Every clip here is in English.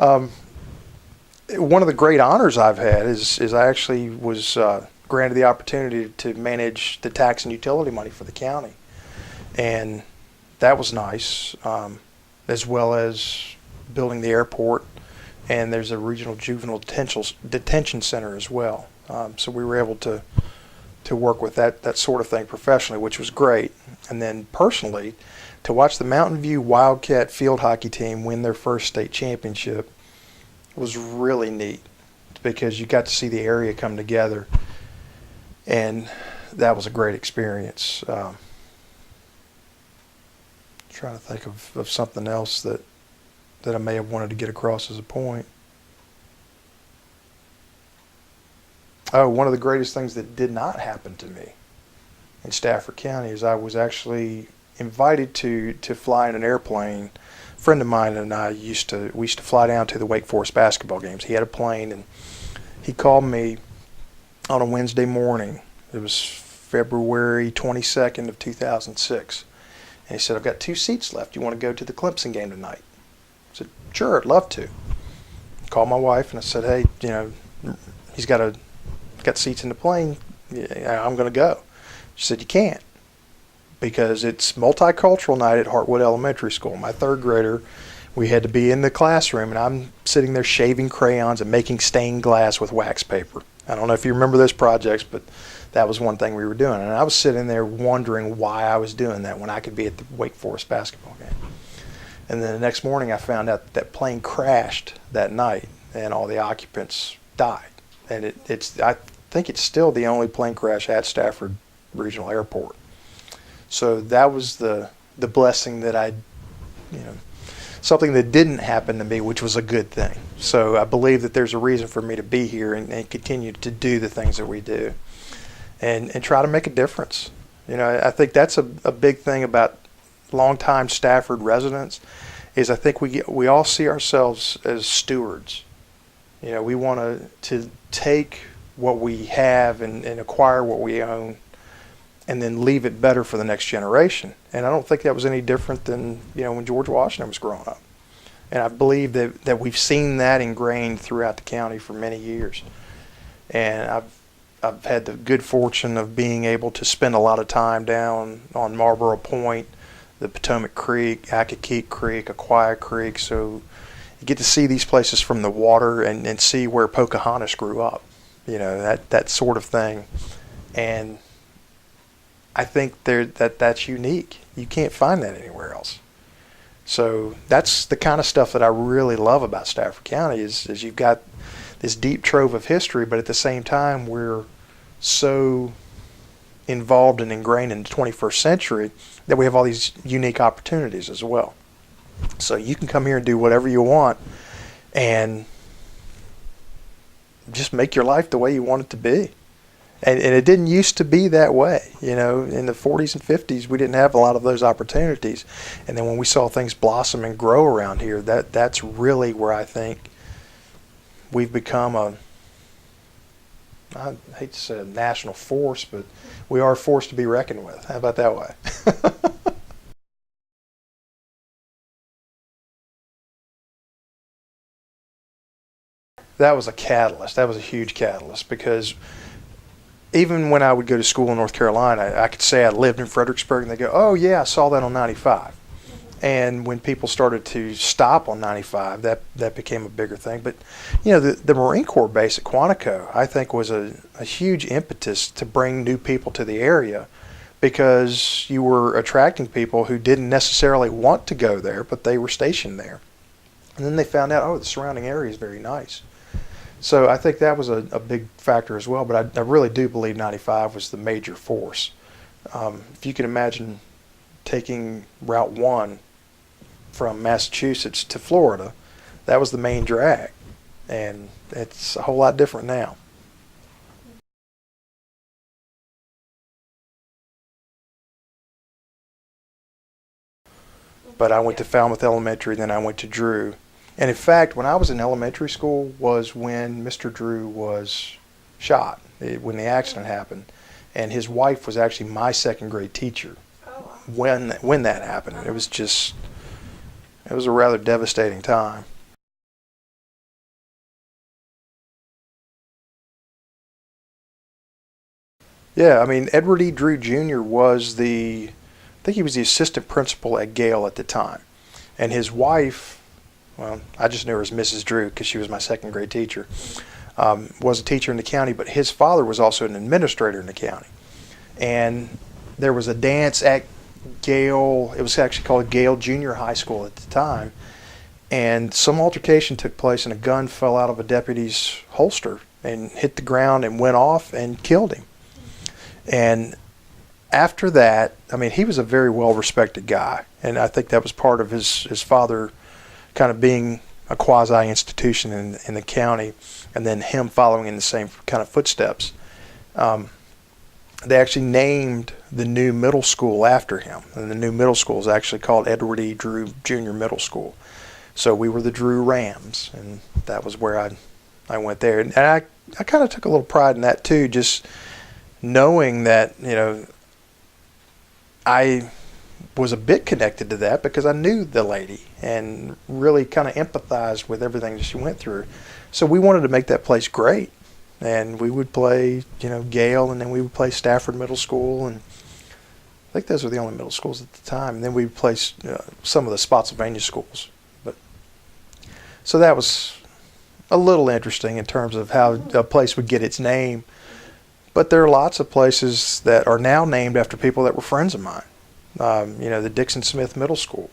One of the great honors I've had is I actually was granted the opportunity to manage the tax and utility money for the county, and that was nice, as well as building the airport, and there's a regional juvenile detention center as well. So we were able to work with that sort of thing professionally, which was great. And then personally, to watch the Mountain View Wildcat field hockey team win their first state championship was really neat, because you got to see the area come together, and that was a great experience. Trying to think of something else that I may have wanted to get across as a point. Oh, one of the greatest things that did not happen to me in Stafford County is I was actually invited to fly in an airplane. A friend of mine and I used to fly down to the Wake Forest basketball games. He had a plane, and he called me on a Wednesday morning. It was February 22nd of 2006. And he said, "I've got 2 seats left. You want to go to the Clemson game tonight?" I said, "Sure, I'd love to." Called my wife and I said, "Hey, he's got seats in the plane. Yeah, I'm going to go." She said, "You can't, because it's multicultural night at Hartwood Elementary School. My 3rd grader, we had to be in the classroom, and I'm sitting there shaving crayons and making stained glass with wax paper. I don't know if you remember those projects, but that was one thing we were doing. And I was sitting there wondering why I was doing that when I could be at the Wake Forest basketball game. And then the next morning I found out that plane crashed that night and all the occupants died. And I think it's still the only plane crash at Stafford Regional Airport. So that was the blessing that something that didn't happen to me, which was a good thing. So I believe that there's a reason for me to be here and continue to do the things that we do and try to make a difference. I think that's a big thing about longtime Stafford residents, is I think we all see ourselves as stewards. We want to take what we have and acquire what we own, and then leave it better for the next generation. And I don't think that was any different than when George Washington was growing up. And I believe that we've seen that ingrained throughout the county for many years. And I've had the good fortune of being able to spend a lot of time down on Marlboro Point, the Potomac Creek, Accokeek Creek, Aquia Creek. So you get to see these places from the water and see where Pocahontas grew up, that sort of thing. And I think that's unique. You can't find that anywhere else. So that's the kind of stuff that I really love about Stafford County is you've got this deep trove of history, but at the same time we're so involved and ingrained in the 21st century that we have all these unique opportunities as well. So you can come here and do whatever you want and just make your life the way you want it to be. And it didn't used to be that way. In the 40s and 50s, we didn't have a lot of those opportunities. And then when we saw things blossom and grow around here, that's really where I think we've become I hate to say a national force, but we are a force to be reckoned with. How about that way? That was a catalyst. That was a huge catalyst, because even when I would go to school in North Carolina, I could say I lived in Fredericksburg, and they go, "Oh yeah, I saw that on 95." And when people started to stop on 95, that became a bigger thing. But the Marine Corps base at Quantico, I think, was a huge impetus to bring new people to the area, because you were attracting people who didn't necessarily want to go there, but they were stationed there. And then they found out, the surrounding area is very nice. So I think that was a big factor as well. But I really do believe 95 was the major force. If you can imagine taking Route 1 from Massachusetts to Florida, that was the main drag. And it's a whole lot different now. But I went to Falmouth Elementary, then I went to Drew. And in fact, when I was in elementary school was when Mr. Drew was shot, when the accident happened. And his wife was actually my 2nd grade teacher when that happened. It was a rather devastating time. Yeah, I mean, Edward E. Drew Jr. I think he was the assistant principal at Gale at the time. And his wife, well, I just knew her as Mrs. Drew because she was my second grade teacher, was a teacher in the county, but his father was also an administrator in the county. And there was a dance at Gale, it was actually called Gale Junior High School at the time, and some altercation took place and a gun fell out of a deputy's holster and hit the ground and went off and killed him. And after that, I mean, he was a very well-respected guy, and I think that was part of his father kind of being a quasi-institution in the county, and then him following in the same kind of footsteps. They actually named the new middle school after him, and the new middle school is actually called Edward E. Drew Jr. Middle School. So we were the Drew Rams, and that was where I went there. And I kind of took a little pride in that too, just knowing that, you know, I was a bit connected to that because I knew the lady and really kind of empathized with everything that she went through. So we wanted to make that place great. And we would play, you know, Gale, and then we would play Stafford Middle School, and I think those were the only middle schools at the time. And then we would play some of the Spotsylvania schools. But so that was a little interesting in terms of how a place would get its name. But there are lots of places that are now named after people that were friends of mine. You know, the Dixon Smith Middle School.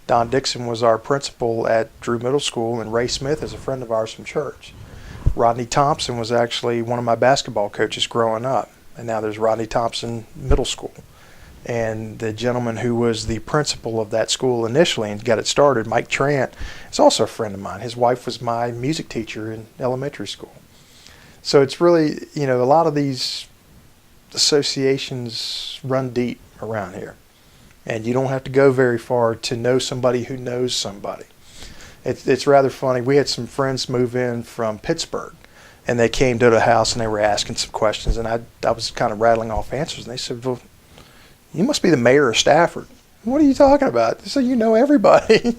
Don Dixon was our principal at Drew Middle School, and Ray Smith is a friend of ours from church. Rodney Thompson was actually one of my basketball coaches growing up, and now there's Rodney Thompson Middle School. And the gentleman who was the principal of that school initially and got it started, Mike Trant, is also a friend of mine. His wife was my music teacher in elementary school. So it's really, you know, a lot of these associations run deep around here. And you don't have to go very far to know somebody who knows somebody. It's rather funny. We had some friends move in from Pittsburgh, and they came to the house and they were asking some questions, and I was kind of rattling off answers, and they said, well, you must be the mayor of Stafford. What are you talking about? They said, you know everybody.